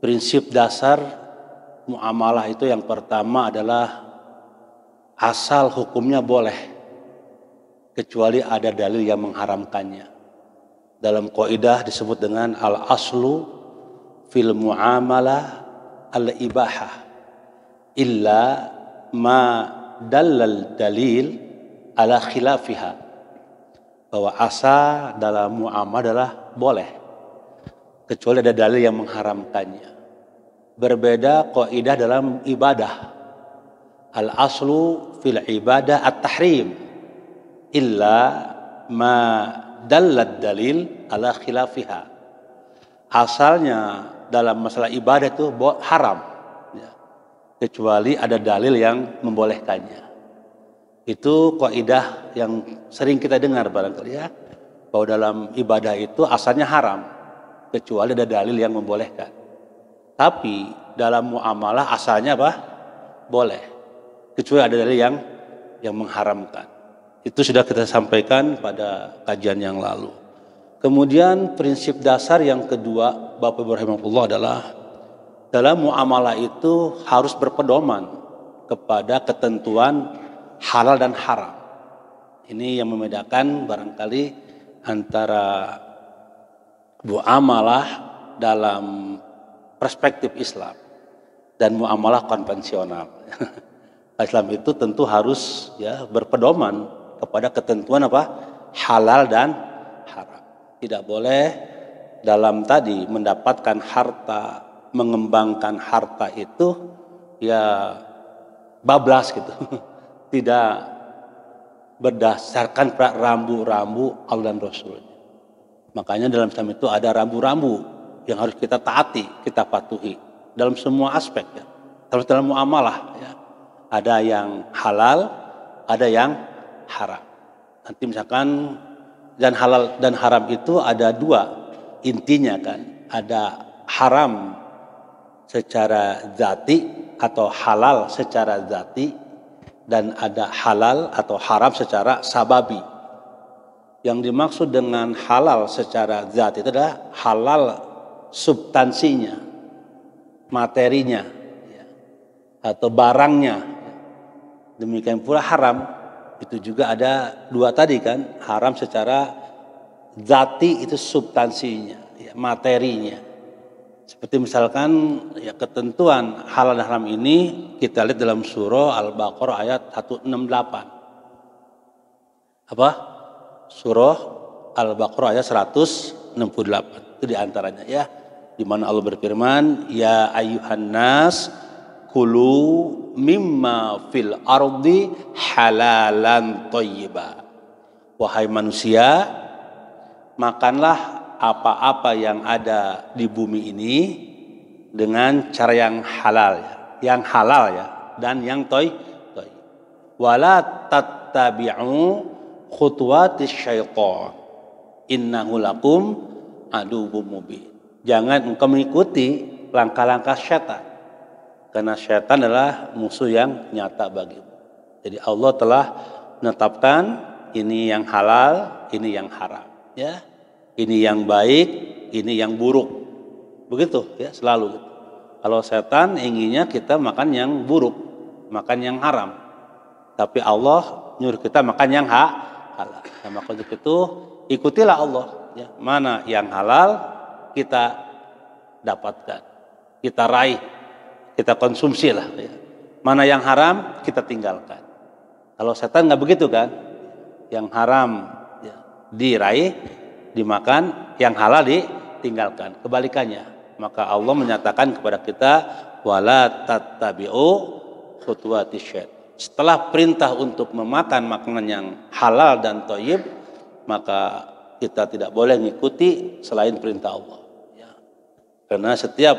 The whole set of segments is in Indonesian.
Prinsip dasar muamalah itu yang pertama adalah asal hukumnya boleh, kecuali ada dalil yang mengharamkannya. Dalam kaidah disebut dengan al-aslu fil muamalah al-ibahah illa ma dallal dalil ala khilafiha. Bahwa asal dalam muamalah adalah boleh, kecuali ada dalil yang mengharamkannya. Berbeda kaidah dalam ibadah. Al-aslu fil ibadah at-tahrim illa ma dallad dalil ala khilafiha. Asalnya dalam masalah ibadah itu haram, ya, kecuali ada dalil yang membolehkannya. Itu kaidah yang sering kita dengar barangkali ya, bahwa dalam ibadah itu asalnya haram, kecuali ada dalil yang membolehkan. Tapi dalam muamalah asalnya apa? Boleh, kecuali ada dalil yang mengharamkan. Itu sudah kita sampaikan pada kajian yang lalu. Kemudian prinsip dasar yang kedua, Bapak Ibu rahimahullah, adalah dalam muamalah itu harus berpedoman kepada ketentuan halal dan haram. Ini yang membedakan barangkali antara muamalah dalam perspektif Islam dan muamalah konvensional. Islam itu tentu harus ya berpedoman kepada ketentuan apa? Halal dan haram. Tidak boleh dalam tadi mendapatkan harta, mengembangkan harta itu ya bablas gitu. Tidak berdasarkan rambu-rambu Allah dan Rasulnya. Makanya dalam Islam itu ada rambu-rambu yang harus kita taati, kita patuhi dalam semua aspek ya. Terus dalam muamalah ya. Ada yang halal, ada yang haram. Nanti misalkan dan halal dan haram itu ada dua intinya kan. Ada haram secara zati atau halal secara zati, dan ada halal atau haram secara sababi. Yang dimaksud dengan halal secara zati itu adalah halal substansinya, materinya, ya, atau barangnya. Demikian pula haram itu juga ada dua tadi kan, haram secara zati itu substansinya, ya, materinya. Seperti misalkan ya ketentuan halal dan haram ini kita lihat dalam surah Al-Baqarah ayat 168. Apa? Surah Al-Baqarah ayat 168. Itu diantaranya ya, di mana Allah berfirman, ya ayyuhan nas kulu mimma fil ardi halalan thayyiba. Wahai manusia, makanlah apa-apa yang ada di bumi ini dengan cara yang halal ya, dan yang thayyib. Wala tattabi'u khutuwatis syaitan innahu lakum aduwwum mubin. Jangan engkau mengikuti langkah-langkah syaitan, karena syaitan adalah musuh yang nyata bagimu. Jadi Allah telah menetapkan ini yang halal, ini yang haram ya. Ini yang baik, ini yang buruk. Begitu ya, selalu gitu. Kalau setan inginnya kita makan yang buruk, makan yang haram. Tapi Allah nyuruh kita makan yang halal. Nah, maka untuk itu ikutilah Allah ya. Mana yang halal kita dapatkan, kita raih, kita konsumsi lah ya. Mana yang haram kita tinggalkan. Kalau setan nggak begitu kan, yang haram ya, diraih, dimakan, yang halal ditinggalkan. Kebalikannya. Maka Allah menyatakan kepada kita, wala tattabi'u khutuwatis syaitan. Setelah perintah untuk memakan makanan yang halal dan thayyib, maka kita tidak boleh mengikuti selain perintah Allah ya. Karena setiap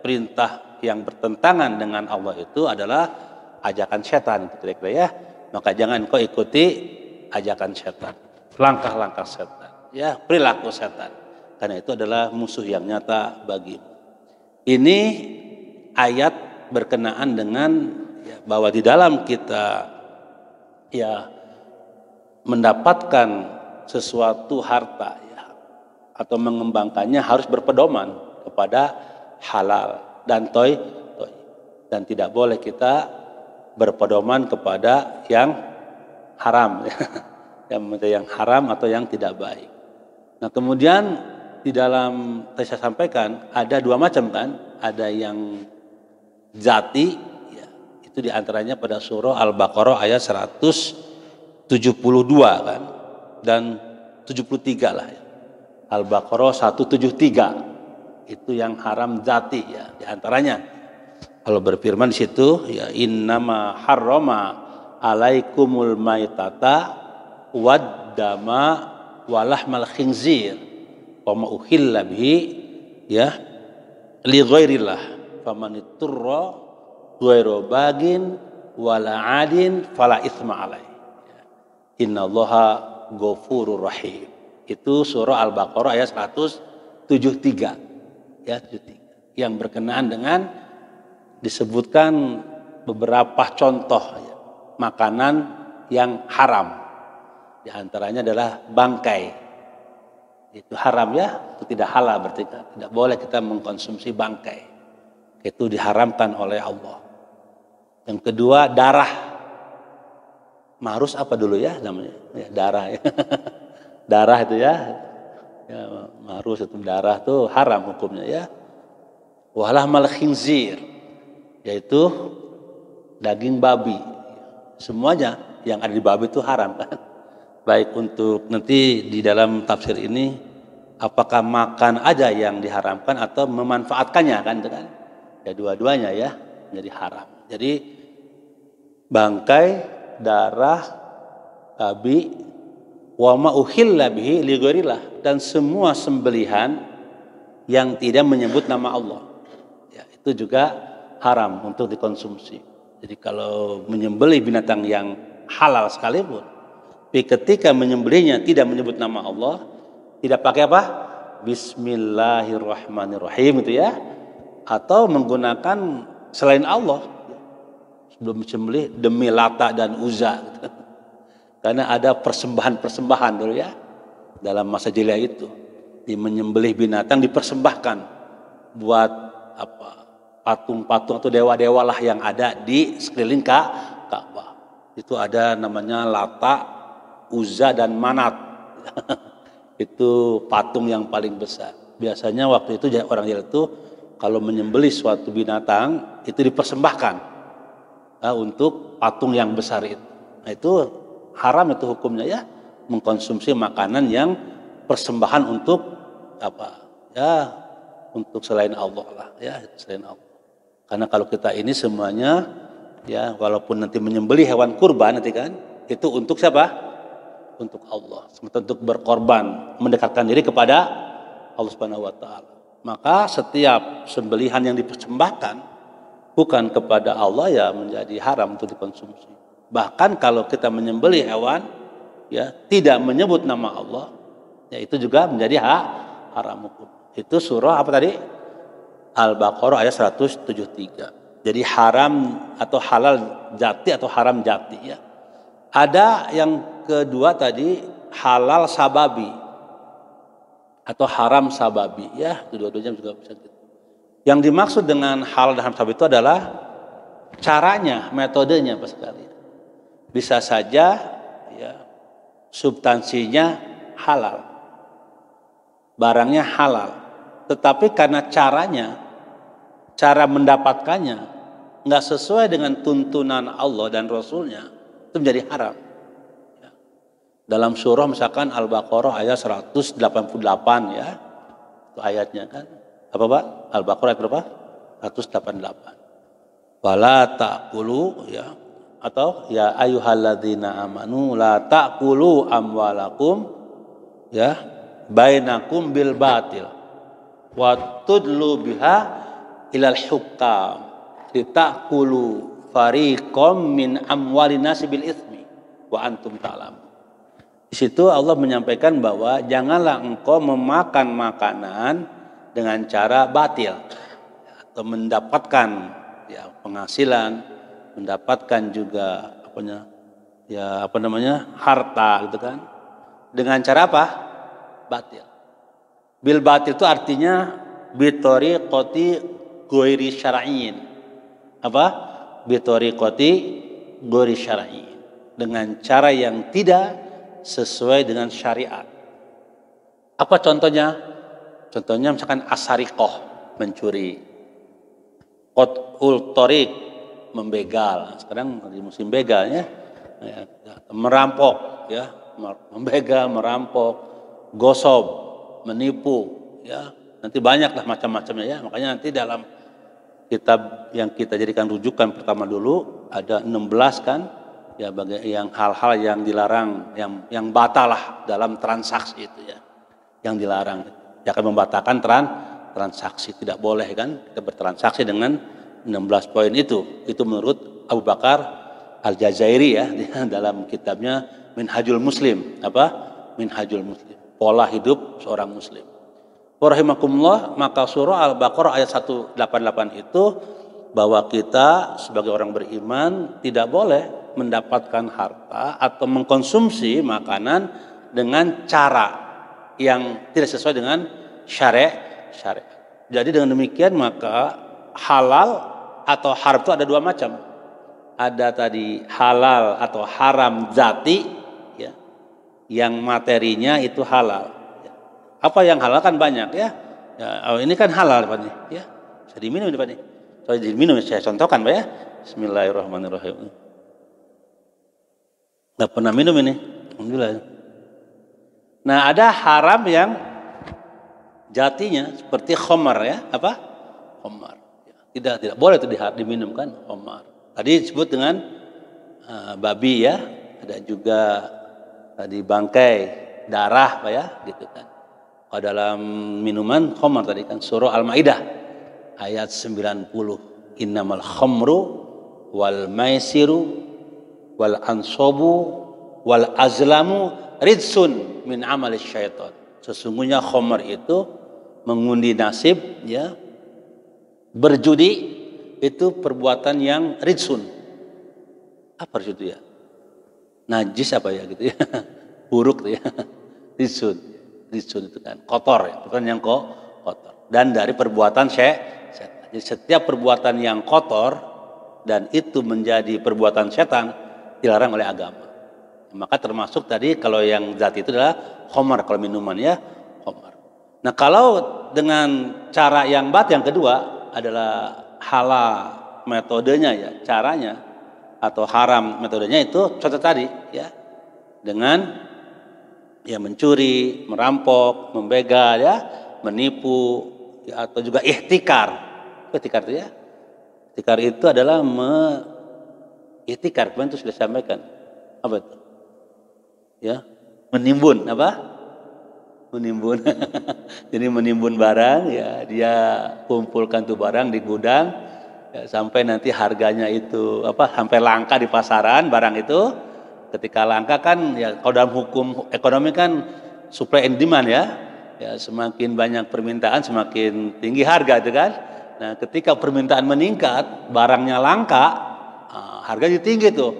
perintah yang bertentangan dengan Allah itu adalah ajakan setan, kira-kira ya. Maka jangan kau ikuti ajakan setan, langkah-langkah setan ya, perilaku setan, karena itu adalah musuh yang nyata bagimu. Ini ayat berkenaan dengan ya, bahwa di dalam kita ya mendapatkan sesuatu harta ya, atau mengembangkannya harus berpedoman kepada halal dan toy. Dan tidak boleh kita berpedoman kepada yang haram, yang haram atau yang tidak baik. Nah kemudian di dalam saya sampaikan ada dua macam kan, ada yang zati, ya, itu diantaranya pada surah Al-Baqarah ayat 172 kan, dan 73 lah. Ya. Al-Baqarah 173 itu yang haram zati ya, diantaranya. Kalau berfirman di situ ya innama harrama alaikumul maitata wad dama walahmal khinzir wa ma uhilla bihi ya li ghairillah faman iturra ghairu bagin wala adin fala itsma alai. Innallaha ghafurur rahim. Itu surah Al-Baqarah ayat 173 ya, 73 yang berkenaan dengan disebutkan beberapa contoh ya, makanan yang haram. Di antaranya adalah bangkai. Itu haram ya, itu tidak halal, berarti tidak boleh kita mengkonsumsi bangkai. Itu diharamkan oleh Allah. Yang kedua darah. Marus apa dulu ya namanya? Ya, darah ya. Darah itu ya. Ya, marus itu darah itu haram hukumnya ya. Walahmal khinzir, yaitu daging babi. Semuanya yang ada di babi itu haram kan. Baik untuk nanti di dalam tafsir ini apakah makan aja yang diharamkan atau memanfaatkannya kan itu kan. Ya dua-duanya ya menjadi haram. Jadi bangkai, darah babi, wa ma uhilla bihi li ghairillah, dan semua sembelihan yang tidak menyebut nama Allah. Ya, itu juga haram untuk dikonsumsi. Jadi kalau menyembelih binatang yang halal sekalipun, tapi ketika menyembelihnya tidak menyebut nama Allah, tidak pakai apa? Bismillahirrahmanirrahim itu ya, atau menggunakan selain Allah sebelum menyembelih demi Lata dan Uzza gitu. Karena ada persembahan-persembahan dulu ya dalam masa jahiliyah itu, di menyembelih binatang dipersembahkan buat apa? Patung-patung atau dewa-dewa lah yang ada di sekeliling Ka'bah. Itu ada namanya Lata, Uzza dan Manat. Itu patung yang paling besar. Biasanya waktu itu orang Jawa itu kalau menyembelih suatu binatang itu dipersembahkan untuk patung yang besar itu. Nah itu haram itu hukumnya ya, mengkonsumsi makanan yang persembahan untuk apa? Ya untuk selain Allah lah ya, selain Allah. Karena kalau kita ini semuanya ya walaupun nanti menyembelih hewan kurban nanti kan itu untuk siapa? Untuk Allah. Untuk berkorban, mendekatkan diri kepada Allah Subhanahu wa taala. Maka setiap sembelihan yang dipersembahkan bukan kepada Allah ya menjadi haram untuk dikonsumsi. Bahkan kalau kita menyembelih hewan ya tidak menyebut nama Allah ya itu juga menjadi haram hukum. Itu surah apa tadi? Al-Baqarah ayat 173. Jadi haram atau halal jati atau haram jati ya. Ada yang kedua tadi halal sababi atau haram sababi ya, dua-duanya juga bisa gitu. Yang dimaksud dengan halal dan haram sababi itu adalah caranya, metodenya Pak sekali. Bisa saja ya substansinya halal. Barangnya halal. Tetapi karena cara mendapatkannya nggak sesuai dengan tuntunan Allah dan Rasulnya, itu menjadi haram. Ya. Dalam surah misalkan Al-Baqarah ayat 188 ya, itu ayatnya kan, apa Pak? Al-Baqarah ayat berapa? 188. Wala ta'kulu ya, atau ya ayyuhalladzina amanu la ta'kulu amwalakum ya bainakum bil batil wa tudlu biha ilal hukam litakulu fariqam min amwalin nasi bil itsmi wa antum ta'lam. Di situ Allah menyampaikan bahwa janganlah engkau memakan makanan dengan cara batil atau mendapatkan ya penghasilan, mendapatkan juga harta gitu kan, dengan cara apa? Batil. Bil batil itu artinya bitariqati ghairi syar'iyyin. Apa? Bitoriqati ghairi syar'iyyin. Dengan cara yang tidak sesuai dengan syariat. Apa contohnya? Contohnya misalkan asariqoh, mencuri. Qat'ul thariq, membegal. Sekarang di musim begalnya, merampok, ya, membegal, merampok, gosob, menipu, ya. Nanti banyaklah macam-macamnya, ya. Makanya nanti dalam kitab yang kita jadikan rujukan pertama dulu ada 16 kan, ya, yang hal-hal yang dilarang, yang batalah dalam transaksi itu, ya, yang dilarang, yang akan membatalkan transaksi, tidak boleh kan kita bertransaksi dengan 16 poin itu menurut Abu Bakar Al-Jazairi, ya, dalam kitabnya Minhajul Muslim, apa? Minhajul Muslim, pola hidup seorang muslim. Rahimakumullah, maka surah Al-Baqarah ayat 188 itu bahwa kita sebagai orang beriman tidak boleh mendapatkan harta atau mengkonsumsi makanan dengan cara yang tidak sesuai dengan syariat. Jadi dengan demikian maka halal atau haram itu ada dua macam. Ada tadi halal atau haram zati, ya, yang materinya itu halal. Apa yang halal kan banyak, ya. Oh, ini kan halal Pak nih, ya. Bisa diminum Pak nih. Saya diminum, saya contohkan Pak, ya. Bismillahirrahmanirrahim. Nggak pernah minum ini. Alhamdulillah. Nah, ada haram yang jatinya seperti khamar, ya, apa? Khamar. Tidak boleh itu diminumkan khamar. Tadi disebut dengan babi, ya. Ada juga tadi bangkai, darah, Pak, ya, gitu kan. Kalau dalam minuman khamar tadi kan surah Al-Maidah ayat 90. Innamal khamru wal maisiru wal ansobu wal azlamu ridsun min amali syaitan. Sesungguhnya khamar itu mengundi nasib, ya. Berjudi itu perbuatan yang ridsun. Apa itu, ya? Najis apa, ya, gitu, ya. Buruk tuh, ya. Ridsun itu kan kotor, ya, bukan yang kotor. Dan dari perbuatan setan. Jadi setiap perbuatan yang kotor dan itu menjadi perbuatan setan dilarang oleh agama. Maka termasuk tadi kalau yang zat itu adalah khamar, kalau minuman, ya, khamar. Nah, kalau dengan cara yang yang kedua adalah halal metodenya, ya, caranya, atau haram metodenya itu contoh tadi, ya, dengan ya mencuri, merampok, membegal, ya, menipu, ya, atau juga ihtikar. Ihtikar itu, ya. Ihtikar itu adalah ihtikar, kemarin itu sudah sampaikan. Apa itu? Ya, menimbun, apa? Menimbun. Jadi menimbun barang, ya, dia kumpulkan tuh barang di gudang, ya, sampai nanti harganya itu apa? Sampai langka di pasaran barang itu. Ketika langka kan, ya, kalau dalam hukum ekonomi kan supply and demand, ya. Ya, semakin banyak permintaan semakin tinggi harga itu kan. Nah, ketika permintaan meningkat, barangnya langka, harganya tinggi tuh.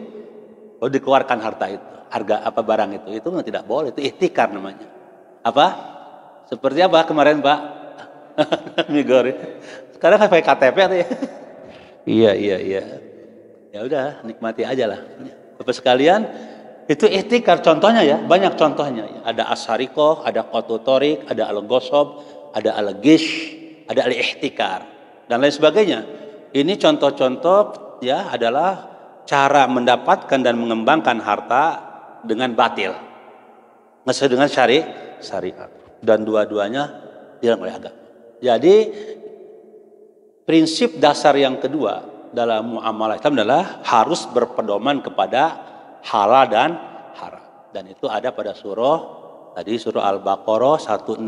Kalau dikeluarkan harta itu, harga apa barang itu tidak boleh, itu ihtikar namanya. Apa? Seperti apa kemarin Pak? Migori. Sekarang kan pakai KTP tuh, ya. Iya. Ya udah, nikmati aja lah. Bapak sekalian, itu ihtikar contohnya, ya, banyak contohnya, ya. Ada asariqoh, ada qat'ut thariq, ada al-ghosob, ada al-ghish, ada al-ihtikar dan lain sebagainya. Ini contoh-contoh, ya, adalah cara mendapatkan dan mengembangkan harta dengan batil, sesuai dengan syariat, dan dua-duanya dilarang oleh agama. Jadi prinsip dasar yang kedua dalam muamalah Islam adalah harus berpedoman kepada halal dan haram. Dan itu ada pada surah Al-Baqarah 168,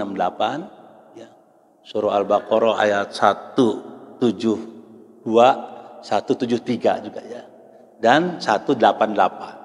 ya. Surah Al-Baqarah ayat 172, 173 juga, ya. Dan 188.